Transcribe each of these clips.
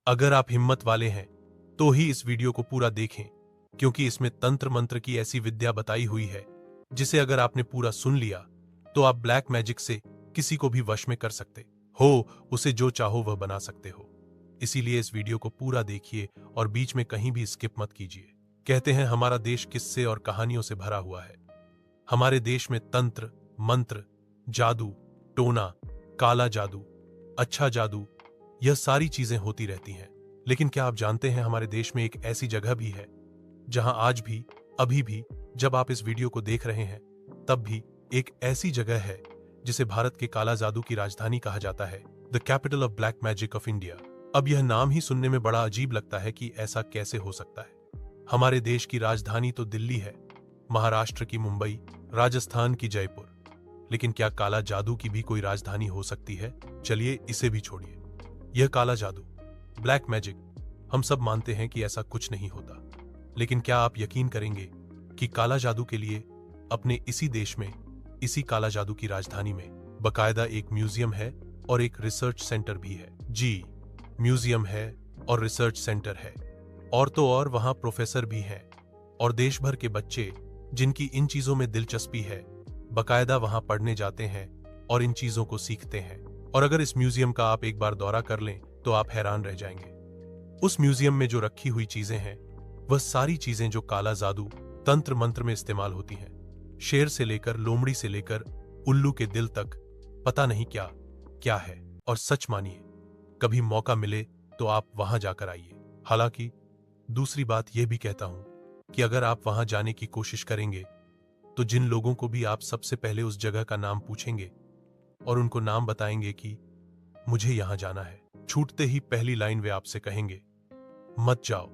अगर आप हिम्मत वाले हैं तो ही इस वीडियो को पूरा देखें, क्योंकि इसमें तंत्र मंत्र की ऐसी विद्या बताई हुई है जिसे अगर आपने पूरा सुन लिया तो आप ब्लैक मैजिक से किसी को भी वश में कर सकते हो, उसे जो चाहो वह बना सकते हो। इसीलिए इस वीडियो को पूरा देखिए और बीच में कहीं भी स्किप मत कीजिए। कहते हैं हमारा देश किस्से और कहानियों से भरा हुआ है। हमारे देश में तंत्र, मंत्र, जादू, टोना, काला जादू, अच्छा जादू, यह सारी चीजें होती रहती हैं। लेकिन क्या आप जानते हैं हमारे देश में एक ऐसी जगह भी है जहां आज भी, अभी भी, जब आप इस वीडियो को देख रहे हैं तब भी एक ऐसी जगह है जिसे भारत के काला जादू की राजधानी कहा जाता है, the capital of black magic of India. अब यह नाम ही सुनने में बड़ा अजीब लगता है कि ऐसा कैसे हो सकता है। हमारे देश की राजधानी तो दिल्ली है, महाराष्ट्र की मुंबई, राजस्थान की जयपुर, लेकिन क्या काला जादू की भी कोई राजधानी हो सकती है? चलिए इसे भी छोड़िए। यह काला जादू, ब्लैक मैजिक, हम सब मानते हैं कि ऐसा कुछ नहीं होता, लेकिन क्या आप यकीन करेंगे कि काला जादू के लिए अपने इसी देश में, इसी काला जादू की राजधानी में बकायदा एक म्यूजियम है और एक रिसर्च सेंटर भी है। जी, म्यूजियम है और रिसर्च सेंटर है, और तो और वहां प्रोफेसर भी हैं और देश भर के बच्चे जिनकी इन चीजों में दिलचस्पी है बकायदा वहां पढ़ने जाते हैं और इन चीजों को सीखते हैं। और अगर इस म्यूजियम का आप एक बार दौरा कर लें तो आप हैरान रह जाएंगे। उस म्यूजियम में जो रखी हुई चीजें हैं वह सारी चीजें जो काला जादू, तंत्र मंत्र में इस्तेमाल होती हैं। शेर से लेकर लोमड़ी से लेकर उल्लू के दिल तक, पता नहीं क्या क्या है। और सच मानिए, कभी मौका मिले तो आप वहां जाकर आइए। हालांकि दूसरी बात यह भी कहता हूं कि अगर आप वहां जाने की कोशिश करेंगे तो जिन लोगों को भी आप सबसे पहले उस जगह का नाम पूछेंगे और उनको नाम बताएंगे कि मुझे यहां जाना है, छूटते ही पहली लाइन वे आपसे कहेंगे, मत जाओ,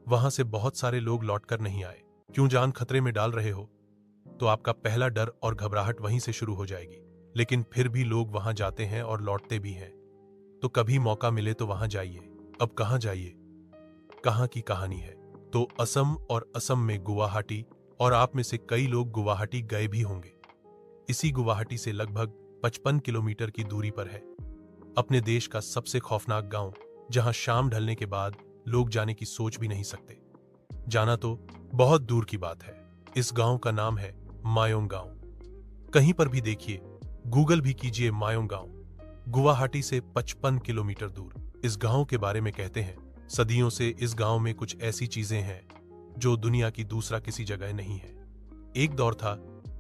वहां से बहुत सारे लोग लौटकर नहीं आए। क्यों जान खतरे में डाल रहे हो? तो आपका पहला डर और घबराहट वहीं से शुरू हो जाएगी। लेकिन फिर भी लोग वहां जाते हैं और लौटते भी हैं। तो कभी मौका मिले तो वहां जाइए। अब कहां जाइए, कहां की कहानी है तो असम, और असम में गुवाहाटी, और आप में से कई लोग गुवाहाटी गए भी होंगे। इसी गुवाहाटी से लगभग 55 किलोमीटर की दूरी पर है अपने देश का सबसे खौफनाक गांव, जहां शाम ढलने के बाद लोग जाने की सोच भी नहीं सकते। जाना तो बहुत दूर की बात है। इस गांव का नाम है मायोंग गांव। कहीं पर भी देखिए, गूगल भी कीजिए मायोंग गांव, गुवाहाटी से 55 किलोमीटर दूर। इस गांव के बारे में कहते हैं सदियों से इस गांव में कुछ ऐसी चीजें हैं जो दुनिया की दूसरा किसी जगह नहीं है। एक दौर था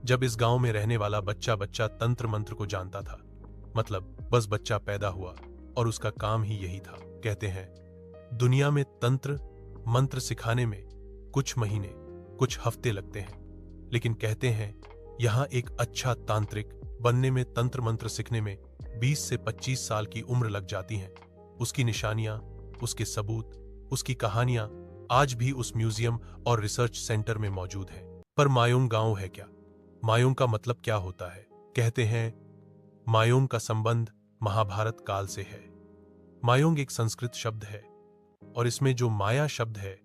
जब इस गांव में रहने वाला बच्चा बच्चा तंत्र मंत्र को जानता था। मतलब बस बच्चा पैदा हुआ और उसका काम ही यही था। कहते हैं दुनिया में तंत्र मंत्र सिखाने में कुछ महीने, कुछ हफ्ते लगते हैं, लेकिन कहते हैं यहां एक अच्छा तांत्रिक बनने में, तंत्र मंत्र सीखने में 20 से 25 साल की उम्र लग जाती है। उसकी निशानियां, उसके सबूत, उसकी कहानियां आज भी उस म्यूजियम और रिसर्च सेंटर में मौजूद है। पर मायोंग गांव है क्या? मायोंग का मतलब क्या होता है? कहते हैं मायोंग का संबंध महाभारत काल से है। मायोंग एक संस्कृत शब्द है और इसमें जो माया शब्द है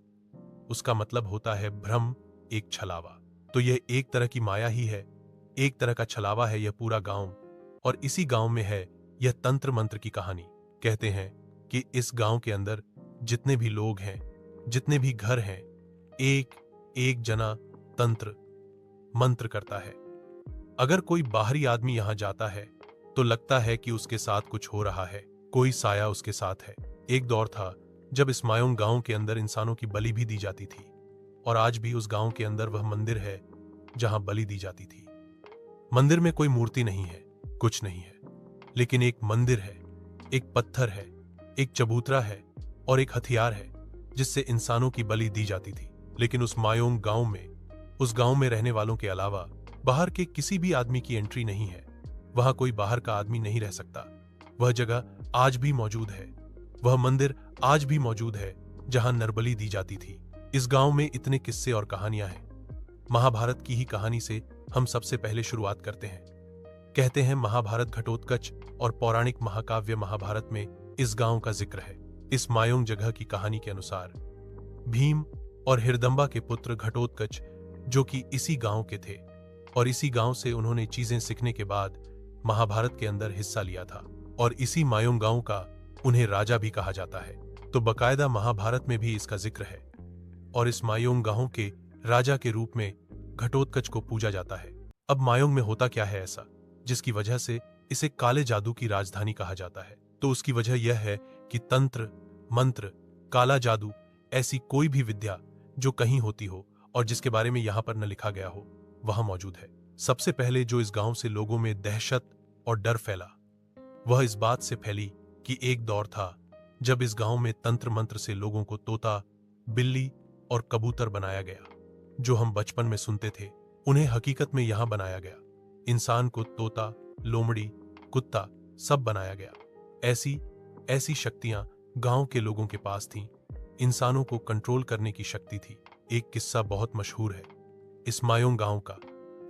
उसका मतलब होता है भ्रम, एक छलावा। तो यह एक तरह की माया ही है, एक तरह का छलावा है यह पूरा गांव। और इसी गांव में है यह तंत्र मंत्र की कहानी। कहते हैं कि इस गांव के अंदर जितने भी लोग हैं, जितने भी घर हैं, एक एक जना तंत्र मंत्र करता है। अगर कोई बाहरी आदमी यहां जाता है तो लगता है कि उसके साथ कुछ हो रहा है, कोई साया उसके साथ है। एक दौर था जब इस मायोंग गांव के अंदर इंसानों की बलि भी दी जाती थी, और आज भी उस गांव के अंदर वह मंदिर है जहां बलि दी जाती थी। मंदिर में कोई मूर्ति नहीं है, कुछ नहीं है, लेकिन एक मंदिर है, एक पत्थर है, एक चबूतरा है और एक हथियार है जिससे इंसानों की बलि दी जाती थी। लेकिन उस मायोंग गांव में, उस गांव में रहने वालों के अलावा बाहर के किसी भी आदमी की एंट्री नहीं है। वहां कोई बाहर का आदमी नहीं रह सकता। वह जगह आज भी मौजूद है, वह मंदिर आज भी मौजूद है जहां नरबली दी जाती थी। इस गांव में इतने किस्से और कहानियां हैं। महाभारत की ही कहानी से हम सबसे पहले शुरुआत करते हैं। कहते हैं महाभारत घटोत्कच और पौराणिक महाकाव्य महाभारत में इस गांव का जिक्र है। इस मायोंग जगह की कहानी के अनुसार भीम और हिरदंबा के पुत्र घटोत्कच, जो कि इसी गांव के थे, और इसी गांव से उन्होंने चीजें सीखने के बाद महाभारत के अंदर हिस्सा लिया था, और इसी मायोंग गांव का उन्हें राजा भी कहा जाता है। तो बकायदा महाभारत में भी इसका जिक्र है और इस मायोंग गांव के राजा के रूप में घटोत्कच को पूजा जाता है। अब मायोंग में होता क्या है ऐसा जिसकी वजह से इसे काले जादू की राजधानी कहा जाता है? तो उसकी वजह यह है कि तंत्र, मंत्र, काला जादू, ऐसी कोई भी विद्या जो कहीं होती हो और जिसके बारे में यहां पर न लिखा गया हो, वहां मौजूद है। सबसे पहले जो इस गांव से लोगों में दहशत और डर फैला, वह इस बात से फैली कि एक दौर था जब इस गांव में तंत्र मंत्र से लोगों को तोता, बिल्ली और कबूतर बनाया गया। जो हम बचपन में सुनते थे, उन्हें हकीकत में यहां बनाया गया। इंसान को तोता, लोमड़ी, कुत्ता सब बनाया गया। ऐसी शक्तियां गांव के लोगों के पास थीं। इंसानों को कंट्रोल करने की शक्ति थी। एक किस्सा बहुत मशहूर है इस मायोंग गांव का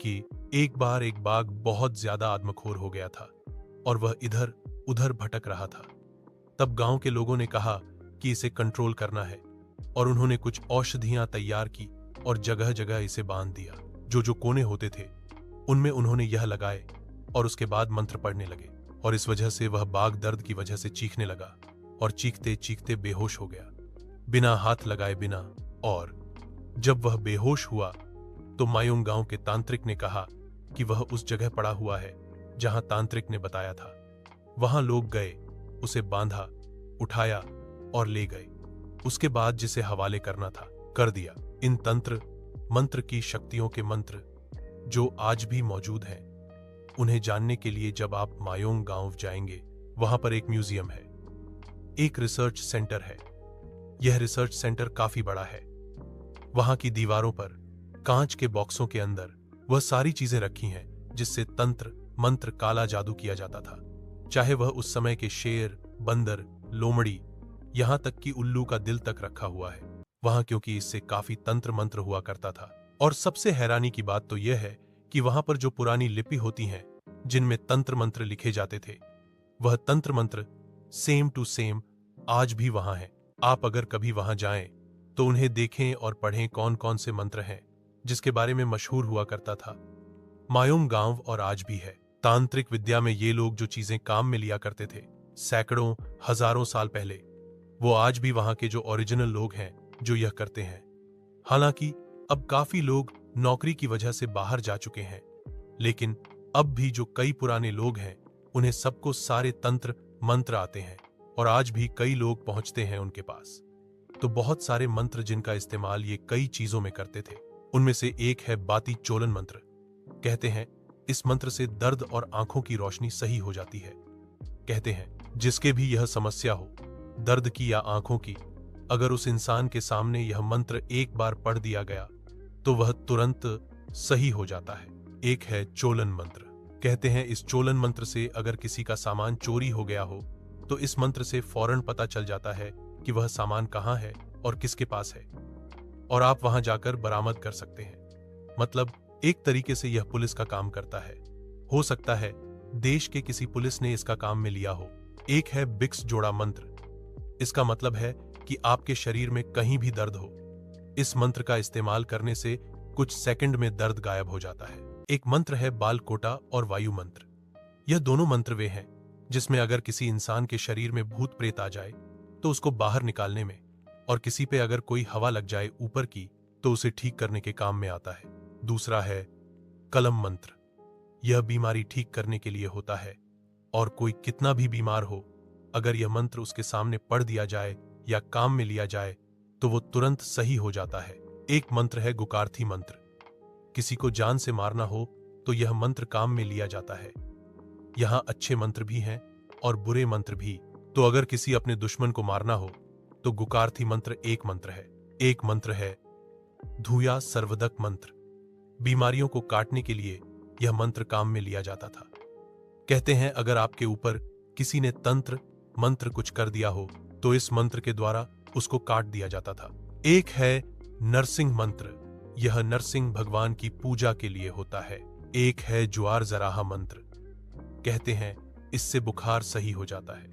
कि एक बार एक बाघ बहुत ज्यादा आदमखोर हो गया था और वह इधर उधर भटक रहा था। तब गांव के लोगों ने कहा कि इसे कंट्रोल करना है और उन्होंने कुछ औषधियां तैयार की और जगह जगह इसे बांध दिया। जो कोने होते थे उनमें उन्होंने यह लगाए और उसके बाद मंत्र पढ़ने लगे और इस वजह से वह बाघ दर्द की वजह से चीखने लगा और चीखते चीखते बेहोश हो गया, बिना हाथ लगाए बिना। और जब वह बेहोश हुआ तो मायोंग गांव के तांत्रिक ने कहा कि वह उस जगह पड़ा हुआ है जहां तांत्रिक ने बताया था। वहां लोग गए, उसे बांधा, उठाया और ले गए। उसके बाद जिसे हवाले करना था कर दिया। इन तंत्र मंत्र की शक्तियों के मंत्र जो आज भी मौजूद हैं, उन्हें जानने के लिए जब आप मायोंग गांव जाएंगे, वहां पर एक म्यूजियम है, एक रिसर्च सेंटर है। यह रिसर्च सेंटर काफी बड़ा है। वहां की दीवारों पर कांच के बॉक्सों के अंदर वह सारी चीजें रखी हैं जिससे तंत्र मंत्र काला जादू किया जाता था। चाहे वह उस समय के शेर, बंदर, लोमड़ी, यहां तक कि उल्लू का दिल तक रखा हुआ है वहां, क्योंकि इससे काफी तंत्र मंत्र हुआ करता था। और सबसे हैरानी की बात तो यह है कि वहां पर जो पुरानी लिपि होती हैं जिनमें तंत्र मंत्र लिखे जाते थे, वह तंत्र मंत्र सेम टू सेम आज भी वहां है। आप अगर कभी वहां जाएं तो उन्हें देखें और पढ़ें कौन कौन से मंत्र हैं जिसके बारे में मशहूर हुआ करता था मायोंग गांव और आज भी है। तांत्रिक विद्या में ये लोग जो चीजें काम में लिया करते थे सैकड़ों हजारों साल पहले, वो आज भी वहां के जो ओरिजिनल लोग हैं जो यह करते हैं। हालांकि अब काफी लोग नौकरी की वजह से बाहर जा चुके हैं, लेकिन अब भी जो कई पुराने लोग हैं उन्हें सबको सारे तंत्र मंत्र आते हैं और आज भी कई लोग पहुंचते हैं उनके पास। तो बहुत सारे मंत्र जिनका इस्तेमाल ये कई चीजों में करते थे, उनमें से एक है बाती चोलन मंत्र। कहते हैं इस मंत्र से दर्द और आंखों की रोशनी सही हो जाती है। कहते हैं जिसके भी यह समस्या हो, दर्द की या आंखों की, अगर उस इंसान के सामने यह मंत्र एक बार पढ़ दिया गया तो वह तुरंत सही हो जाता है। एक है चोलन मंत्र। कहते हैं इस चोलन मंत्र से अगर किसी का सामान चोरी हो गया हो तो इस मंत्र से फौरन पता चल जाता है कि वह सामान कहां है और किसके पास है, और आप वहां जाकर बरामद कर सकते हैं। मतलब एक तरीके से यह पुलिस का काम करता है। हो सकता है देश के किसी पुलिस ने इसका काम में लिया हो। एक है बिक्स जोड़ा मंत्र। इसका मतलब है कि आपके शरीर में कहीं भी दर्द हो, इस मंत्र का इस्तेमाल करने से कुछ सेकंड में दर्द गायब हो जाता है। एक मंत्र है बालकोटा और वायु मंत्र। यह दोनों मंत्र वे हैं जिसमें अगर किसी इंसान के शरीर में भूत प्रेत आ जाए तो उसको बाहर निकालने में, और किसी पे अगर कोई हवा लग जाए ऊपर की तो उसे ठीक करने के काम में आता है। दूसरा है कलम मंत्र। यह बीमारी ठीक करने के लिए होता है, और कोई कितना भी बीमार हो, अगर यह मंत्र उसके सामने पढ़ दिया जाए या काम में लिया जाए तो वो तुरंत सही हो जाता है। एक मंत्र है गुकारथी मंत्र। किसी को जान से मारना हो तो यह मंत्र काम में लिया जाता है। यहां अच्छे मंत्र भी हैं और बुरे मंत्र भी। तो अगर किसी अपने दुश्मन को मारना हो तो गुकारथी मंत्र एक मंत्र है। एक मंत्र है धूया सर्वदक मंत्र। बीमारियों को काटने के लिए यह मंत्र काम में लिया जाता था। कहते हैं अगर आपके ऊपर किसी ने तंत्र मंत्र कुछ कर दिया हो तो इस मंत्र के द्वारा उसको काट दिया जाता था। एक है नरसिंह मंत्र। यह नरसिंह भगवान की पूजा के लिए होता है। एक है ज्वार जराहा मंत्र। कहते हैं इससे बुखार सही हो जाता है।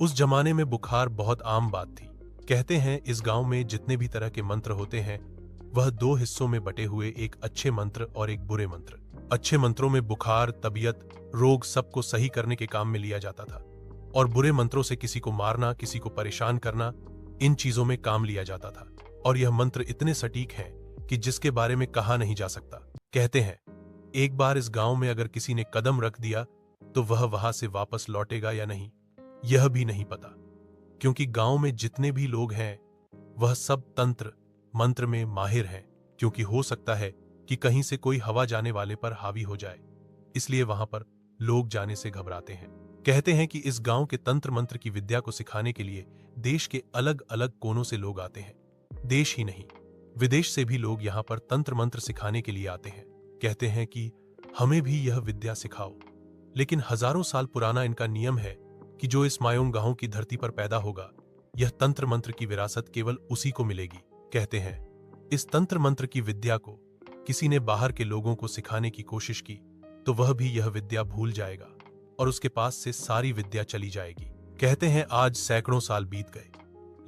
उस जमाने में बुखार बहुत आम बात थी। कहते हैं इस गांव में जितने भी तरह के मंत्र होते हैं वह दो हिस्सों में बटे हुए, एक अच्छे मंत्र और एक बुरे मंत्र। अच्छे मंत्रों में बुखार, तबीयत, रोग सबको सही करने के काम में लिया जाता था। और बुरे मंत्रों से किसी को मारना, किसी को परेशान करना, इन चीजों में काम लिया जाता था। और यह मंत्र इतने सटीक हैं कि जिसके बारे में कहा नहीं जा सकता। कहते हैं एक बार इस गांव में अगर किसी ने कदम रख दिया तो वह वहां से वापस लौटेगा या नहीं, यह भी नहीं पता, क्योंकि गांव में जितने भी लोग हैं वह सब तंत्र मंत्र में माहिर हैं। क्योंकि हो सकता है कि कहीं से कोई हवा जाने वाले पर हावी हो जाए, इसलिए वहां पर लोग जाने से घबराते हैं। कहते हैं कि इस गांव के तंत्र मंत्र की विद्या को सिखाने के लिए देश के अलग अलग कोनों से लोग आते हैं। देश ही नहीं, विदेश से भी लोग यहां पर तंत्र मंत्र सिखाने के लिए आते हैं। कहते हैं कि हमें भी यह विद्या सिखाओ। लेकिन हजारों साल पुराना इनका नियम है कि जो इस मायोंग गांव की धरती पर पैदा होगा, यह तंत्र मंत्र की विरासत केवल उसी को मिलेगी। कहते हैं इस तंत्र मंत्र की विद्या को किसी ने बाहर के लोगों को सिखाने की कोशिश की तो वह भी यह विद्या भूल जाएगा और उसके पास से सारी विद्या चली जाएगी। कहते हैं आज सैकड़ों साल बीत गए,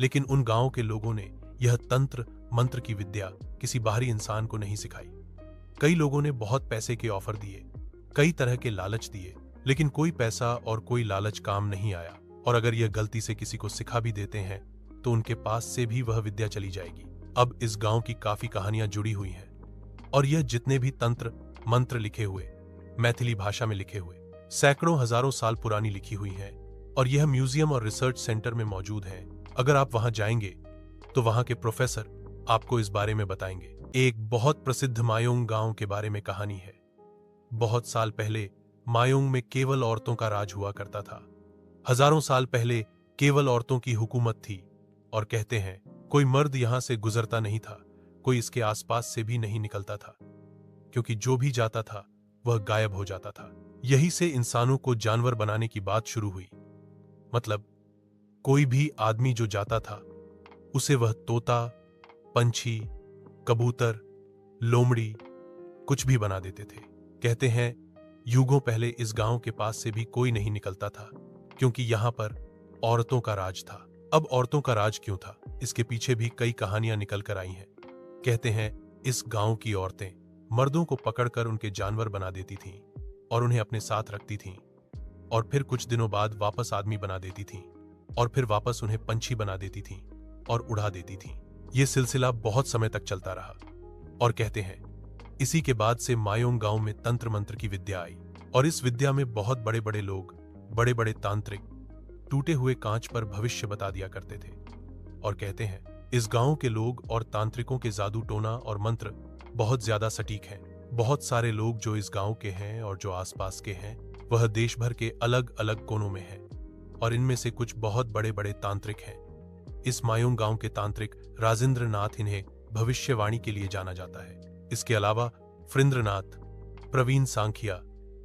लेकिन उन गांव के लोगों ने यह तंत्र मंत्र की विद्या किसी बाहरी इंसान को नहीं सिखाई। कई लोगों ने बहुत पैसे के ऑफर दिए, कई तरह के लालच दिए, लेकिन कोई पैसा और कोई लालच काम नहीं आया। और अगर यह गलती से किसी को सिखा भी देते हैं तो उनके पास से भी वह विद्या चली जाएगी। अब इस गांव की काफी कहानियां जुड़ी हुई हैं, और यह जितने भी तंत्र मंत्र लिखे हुए मैथिली भाषा में लिखे हुए सैकड़ों हजारों साल पुरानी लिखी हुई हैं, और यह म्यूजियम और रिसर्च सेंटर में मौजूद है। अगर आप वहां जाएंगे तो वहां के प्रोफेसर आपको इस बारे में बताएंगे। एक बहुत प्रसिद्ध मायोंग गांव के बारे में कहानी है। बहुत साल पहले मायोंग में केवल औरतों का राज हुआ करता था। हजारों साल पहले केवल औरतों की हुकूमत थी, और कहते हैं कोई मर्द यहां से गुजरता नहीं था, कोई इसके आसपास से भी नहीं निकलता था, क्योंकि जो भी जाता था वह गायब हो जाता था। यही से इंसानों को जानवर बनाने की बात शुरू हुई। मतलब कोई भी आदमी जो जाता था उसे वह तोता, पंछी, कबूतर, लोमड़ी कुछ भी बना देते थे। कहते हैं युगों पहले इस गांव के पास से भी कोई नहीं निकलता था, क्योंकि यहां पर औरतों का राज था। अब औरतों का राज क्यों था, इसके पीछे भी कई कहानियां निकल कर आई हैं। कहते हैं इस गांव की औरतें मर्दों को पकड़कर उनके जानवर बना देती थीं और उन्हें अपने साथ रखती थीं, और फिर कुछ दिनों बाद वापस आदमी बना देती थीं, और फिर वापस उन्हें पंछी बना देती थीं और उड़ा देती थीं। यह सिलसिला बहुत समय तक चलता रहा, और कहते हैं इसी के बाद से मायोंग गांव में तंत्र मंत्र की विद्या आई, और इस विद्या में बहुत बड़े बड़े लोग, बड़े बड़े तांत्रिक टूटे हुए कांच पर भविष्य बता दिया करते थे। और कहते हैं इस गांव के लोग और तांत्रिकों के जादू टोना और मंत्र बहुत ज्यादा सटीक हैं। बहुत सारे लोग जो इस गांव के हैं और जो आसपास के हैं वह देश भर के अलग अलग कोनों में हैं, और इनमें से कुछ बहुत बड़े बड़े तांत्रिक हैं। इस मायोंग गांव के तांत्रिक राजेंद्र नाथ, इन्हें भविष्यवाणी के लिए जाना जाता है। इसके अलावा फरिंद्रनाथ, प्रवीण सांखिया,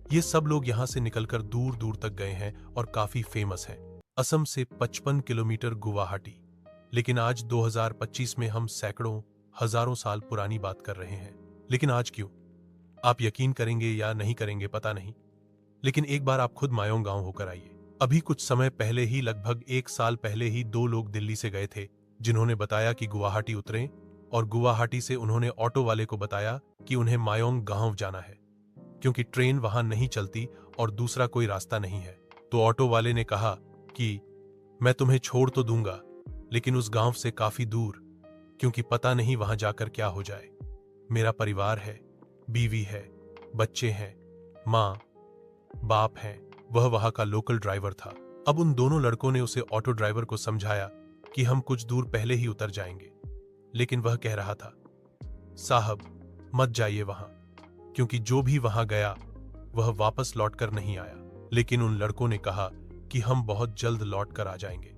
ये सब लोग यहां से निकलकर दूर दूर तक गए हैं और काफी फेमस हैं। असम से 55 किलोमीटर गुवाहाटी, लेकिन आज 2025 में हम सैकड़ों हजारों साल पुरानी बात कर रहे हैं। लेकिन आज क्यों? आप यकीन करेंगे या नहीं करेंगे पता नहीं, लेकिन एक बार आप खुद मायोंग गांव होकर आइए। अभी कुछ समय पहले ही, लगभग 1 साल पहले ही, 2 लोग दिल्ली से गए थे, जिन्होंने बताया कि गुवाहाटी उतरें, और गुवाहाटी से उन्होंने ऑटो वाले को बताया कि उन्हें मायोंग गांव जाना है, क्योंकि ट्रेन वहां नहीं चलती और दूसरा कोई रास्ता नहीं है। तो ऑटो वाले ने कहा कि मैं तुम्हें छोड़ तो दूंगा, लेकिन उस गांव से काफी दूर, क्योंकि पता नहीं वहां जाकर क्या हो जाए। मेरा परिवार है, बीवी है, बच्चे हैं, माँ बाप हैं। वह वहां का लोकल ड्राइवर था। अब उन दोनों लड़कों ने उसे ऑटो ड्राइवर को समझाया कि हम कुछ दूर पहले ही उतर जाएंगे, लेकिन वह कह रहा था साहब मत जाइए वहां, क्योंकि जो भी वहां गया वह वापस लौटकर नहीं आया। लेकिन उन लड़कों ने कहा कि हम बहुत जल्द लौट कर आ जाएंगे,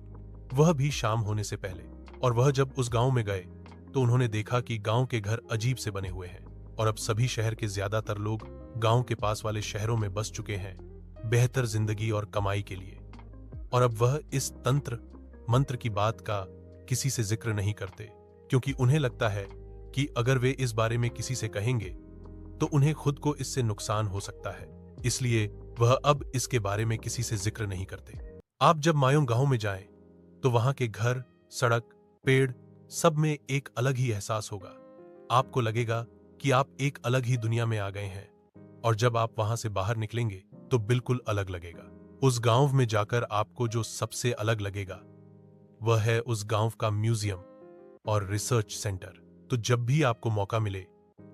वह भी शाम होने से पहले। और वह जब उस गांव में गए तो उन्होंने देखा कि गांव के घर अजीब से बने हुए हैं, और अब सभी शहर के ज्यादातर लोग गांव के पास वाले शहरों में बस चुके हैं बेहतर जिंदगी और कमाई के लिए। और अब वह इस तंत्र मंत्र की बात का किसी से जिक्र नहीं करते, क्योंकि उन्हें लगता है कि अगर वे इस बारे में किसी से कहेंगे तो उन्हें खुद को इससे नुकसान हो सकता है। इसलिए वह अब इसके बारे में किसी से जिक्र नहीं करते। आप जब मायोंग गांव में जाएं तो वहां के घर, सड़क, पेड़ सब में एक अलग ही एहसास होगा। आपको लगेगा कि आप एक अलग ही दुनिया में आ गए हैं, और जब आप वहां से बाहर निकलेंगे तो बिल्कुल अलग लगेगा। उस गांव में जाकर आपको जो सबसे अलग लगेगा वह है उस गांव का म्यूजियम और रिसर्च सेंटर। तो जब भी आपको मौका मिले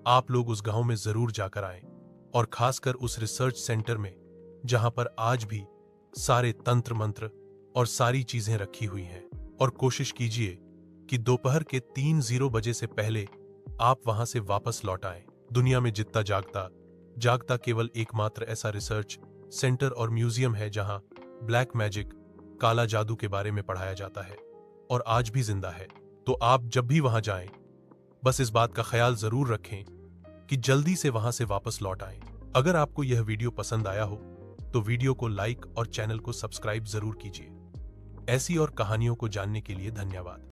आप लोग उस गांव में जरूर जाकर आएं, और खासकर उस रिसर्च सेंटर में जहां पर आज भी सारे तंत्र मंत्र और सारी चीजें रखी हुई हैं। और कोशिश कीजिए कि दोपहर के 3:00 बजे से पहले आप वहां से वापस लौट आएं। दुनिया में जितना जागता केवल एकमात्र ऐसा रिसर्च सेंटर और म्यूजियम है जहां ब्लैक मैजिक, काला जादू के बारे में पढ़ाया जाता है और आज भी जिंदा है। तो आप जब भी वहां जाएं, बस इस बात का ख्याल जरूर रखें कि जल्दी से वहां से वापस लौट आएं। अगर आपको यह वीडियो पसंद आया हो तो वीडियो को लाइक और चैनल को सब्सक्राइब जरूर कीजिए। ऐसी और कहानियों को जानने के लिए धन्यवाद।